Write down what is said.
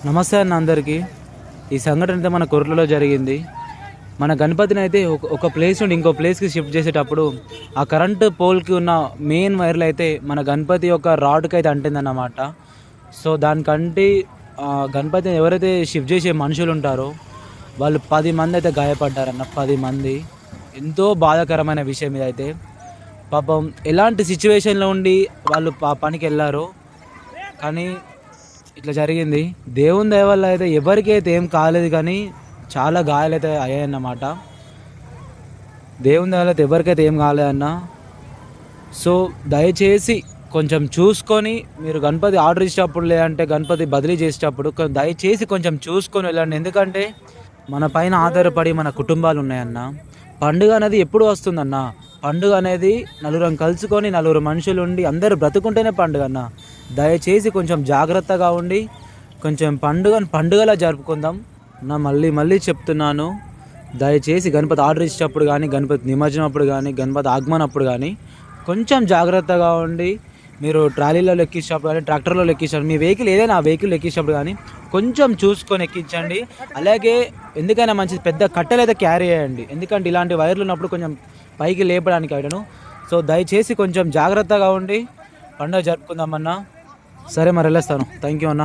నమస్తే అన్న అందరికీ. ఈ సంఘటన అయితే మన కొర్రలో జరిగింది. మన గణపతిని అయితే ఒక ప్లేస్ నుండి ఇంకో ప్లేస్కి షిఫ్ట్ చేసేటప్పుడు ఆ కరెంటు పోల్కి ఉన్న మెయిన్ వైర్లు అయితే మన గణపతి యొక్క రాడ్కి అయితే అంటిందన్నమాట. సో దానికంటే గణపతిని ఎవరైతే షిఫ్ట్ చేసే మనుషులు ఉంటారో వాళ్ళు 10 మంది అయితే గాయపడ్డారన్న. 10 మంది. ఎంతో బాధాకరమైన విషయం ఇదైతే. పాపం ఎలాంటి సిచ్యువేషన్లో ఉండి వాళ్ళు పనికి వెళ్ళారో కానీ ఇట్లా జరిగింది. దేవుని దయ వల్ల అయితే ఎవరికైతే ఏం కాలేదు, కానీ చాలా గాయాలైతే అయ్యాయన్నమాట. దేవుని దయ వల్ల అయితే ఎవరికైతే ఏం కాలేదన్న. సో దయచేసి కొంచెం చూసుకొని మీరు గణపతి ఆర్డర్ ఇచ్చేటప్పుడు, లేదంటే గణపతి బదిలీ చేసేటప్పుడు దయచేసి కొంచెం చూసుకొని వెళ్ళండి. ఎందుకంటే మన పైన ఆధారపడి మన కుటుంబాలు ఉన్నాయన్న. పండుగ అనేది ఎప్పుడు వస్తుందన్న? పండుగ అనేది నలుగురం కలుసుకొని నలుగురు మనుషులు ఉండి అందరూ బ్రతుకుంటేనే పండుగ అన్న. దయచేసి కొంచెం జాగ్రత్తగా ఉండి కొంచెం పండుగలా జరుపుకుందాం నా. మళ్ళీ చెప్తున్నాను, దయచేసి గణపతి ఆర్డర్ ఇచ్చేటప్పుడు కానీ, గణపతి నిమజ్జనం అప్పుడు కానీ, గణపతి ఆగమనం అప్పుడు కానీ కొంచెం జాగ్రత్తగా ఉండి మీరు ట్రాలీలో ఎక్కించేటప్పుడు కానీ, ట్రాక్టర్లో ఎక్కించేటప్పుడు, మీ వెహికల్ ఏదైనా ఆ వెహికల్ ఎక్కించేటప్పుడు కానీ కొంచెం చూసుకొని ఎక్కించండి. అలాగే ఎందుకైనా మంచిది పెద్ద కట్టెలు అయితే క్యారీ చేయండి. ఎందుకంటే ఇలాంటి వైర్లు ఉన్నప్పుడు కొంచెం పైకి లేపడానికి అయినను. సో దయచేసి కొంచెం జాగ్రత్తగా ఉండి పండుగ జరుపుకుందామన్నా. సరే మరి వెళ్ళేస్తాను. థ్యాంక్ యూ అన్న.